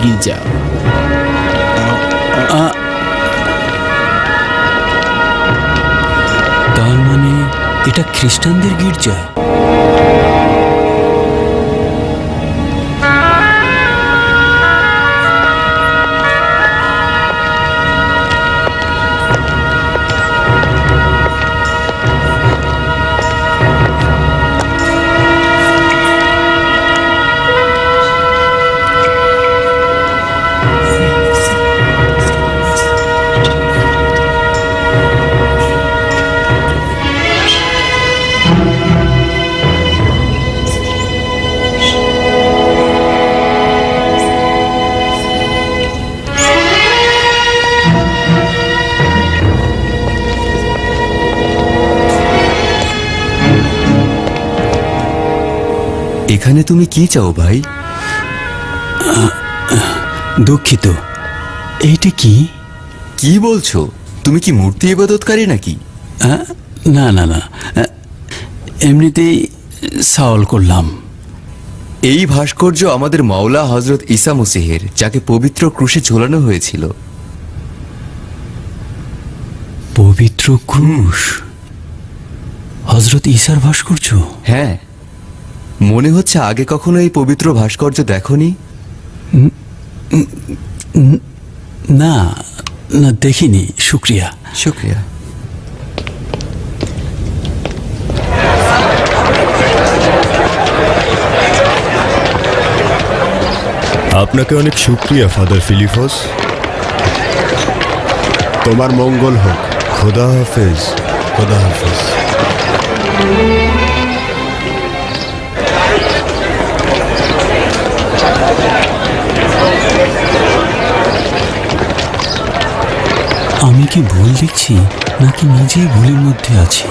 গির্জা। তার মানে এটা খ্রিস্টানদের গির্জা। এখানে তুমি কি চাও ভাই? দুঃখিত, এইটা কি? কি বলছো? তুমি কি মূর্তি ইবাদতকারী নাকি? না না না, এমনিতেই সওয়াল করলাম। এই ভাস্কর্য আমাদের মাওলা হযরত ঈসা মসীহের, যাকে পবিত্র ক্রুশে ঝোলানো হয়েছিল। পবিত্র ক্রুশ? হযরত ঈসার ভাস্কর্য? হ্যাঁ, মনে হচ্ছে আগে কখনো এই পবিত্র ভাস্কর্য দেখনি? না না, দেখিনি। শুক্রিয়া। শুক্রিয়া। আপনাকে অনেক শুক্রিয়া ফাদার ফিলিপস। তোমার মঙ্গল হোক। খোদা হাফেজ। খোদা হাফেজ। আমি কি ভুল দেখছি নাকি নিজেই ভুলের মধ্যে আছি?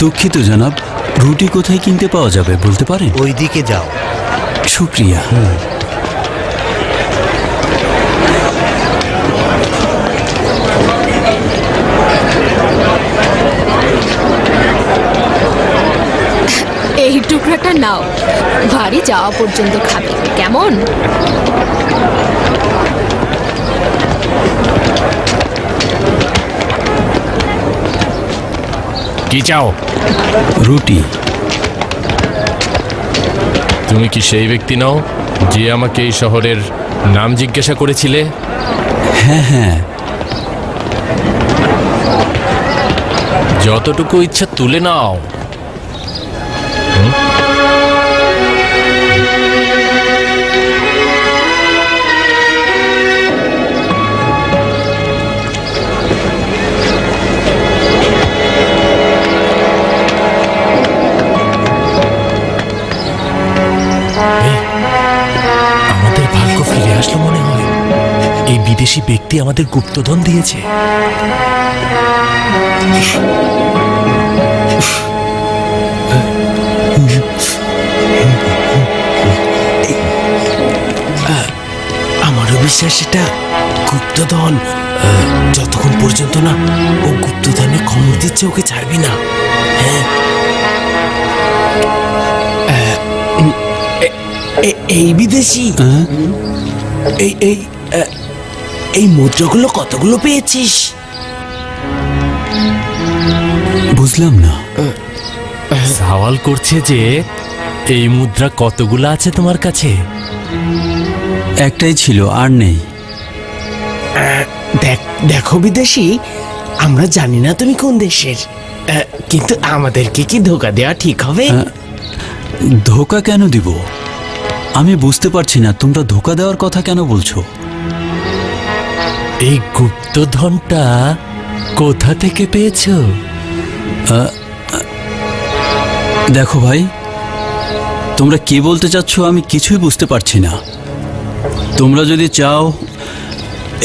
দুঃখিত জনাব, রুটি কোথায় কিনতে পাওয়া যাবে বলতে পারেন? ওই দিকে যাও। শুক্রিয়া। এই টুকরাটা নাও, বাড়ি যাওয়া পর্যন্ত খাবে, কেমন? কি চাও? রুটি। তুমি কি সেই ব্যক্তি নও যে আমাকে এই শহরের নাম জিজ্ঞাসা করেছিলে? হ্যাঁ হ্যাঁ। যতটুকু ইচ্ছা তুলে নাও। আমাদের ভাগ্য ফিরে আসলো মনে হয়। এই বিদেশি ব্যক্তি আমাদের গুপ্তধন দিয়েছে। আমারও বিশ্বাস এটা গুপ্তধন। যতক্ষণ পর্যন্ত না ও গুপ্তধনে খবর দিচ্ছে, ওকে ছাড়বি না। হ্যাঁ, এই বিদেশি, এই এই এই মুদ্রাগুলো কতগুলো পেয়েছিস? বুঝলাম না। সওয়াল করছে যে এই মুদ্রা কতগুলো আছে তোমার কাছে? একটাই ছিল, আর নেই। দেখো বিদেশি, আমরা জানি না তুমি কোন দেশের, কিন্তু আমাদেরকে কি ধোঁকা দেওয়া ঠিক হবে? ধোঁকা কেন দিব? আমি বুঝতে পারছি না তোমরা ধোঁকা দেওয়ার কথা কেন বলছো। এই গুপ্তধনটা কোথা থেকে পেয়েছো? দেখো ভাই, তোমরা কি বলতে চাচ্ছ আমি কিছুই বুঝতে পারছি না। তোমরা যদি চাও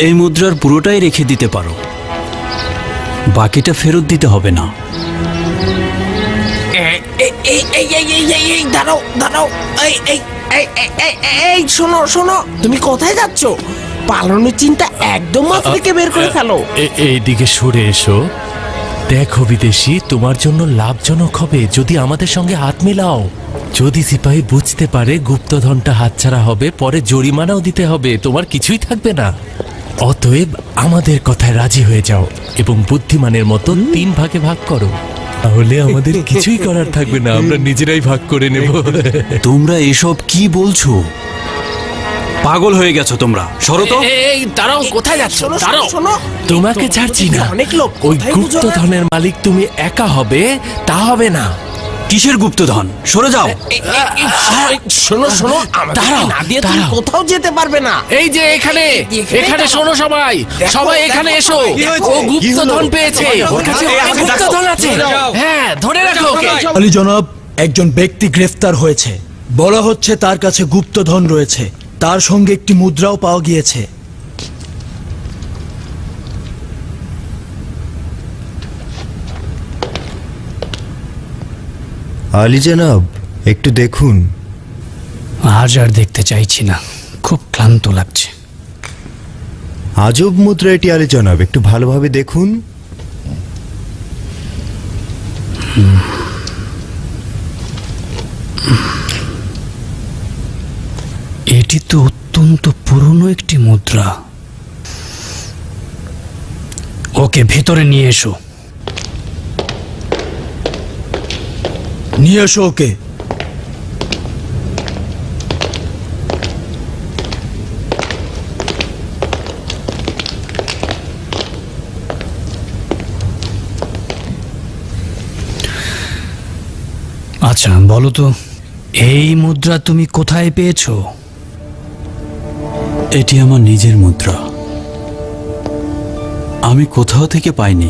এই মুদ্রার পুরোটাই রেখে দিতে পারো, বাকিটা ফেরত দিতে হবে না। দাঁড়াও দাঁড়াও, এই শোনো শোনো, তুমি কোথায় যাচ্ছ? পালানোর চিন্তা একদম মাথা থেকে বের করে ফেলো। এইদিকে সরে এসো। দেখো বিদেশি, তোমার জন্য লাভজনক হবে যদি আমাদের সঙ্গে হাত মেলাও। যদি সিপাহী বুঝতে পারে গুপ্তধনটা হাতছাড়া হবে, পরে জরিমানাও দিতে হবে, তোমার কিছুই থাকবে না। অতএব আমাদের কথায় রাজি হয়ে যাও এবং বুদ্ধিমানের মতো 3 ভাগে ভাগ করো, তাহলে আমাদের কিছুই করার থাকবে না, আমরা নিজেরাই ভাগ করে নেব। তোমরা এসব কি বলছো? পাগল হয়ে গেছো তোমরা, সরো তো। এই দাঁড়াও, কোথায় যাচ্ছ? দাঁড়াও, তোমাকে ছাড়ছি না। অনেক লোক, ওই কোথায় বুঝো না? গুপ্তধনের মালিক তুমি একা হবে তা হবে না। কিসের গুপ্তধন? সরে যাও। শোনো শোনো, আমাদের দাঁড়াও, না দিয়ে তুমি দাঁড়াও। কোথাও যেতে পারবে না। এই যে এখানে, এখানে শোনো সবাই, দেখো, সবাই দেখো, এখানে এসো। দেখো, ও গুপ্তধন পেয়েছে, ওর কাছে অনেক গুপ্তধন আছে। হ্যাঁ, ধরে রাখো ওকে। আলী জনাব, একজন ব্যক্তি গ্রেফতার হয়েছে। বলা হচ্ছে তার কাছে গুপ্তধন রয়েছে, তার সঙ্গে একটি মুদ্রাও পাওয়া গিয়েছে। আলী জনাব, একটু দেখুন। আজ আর দেখতে চাইছি না, খুব ক্লান্ত লাগছে। আজব মুদ্রা এটি আলী জনাব, একটু ভালোভাবে দেখুন। এটি তো অত্যন্ত পুরনো একটি মুদ্রা। ওকে ভেতরে নিয়ে এসো। নিয়ে এসো ওকে। আচ্ছা বলো তো, এই মুদ্রা তুমি কোথায় পেয়েছো? এটি আমার নিজের মুদ্রা, আমি কোথাও থেকে পাইনি।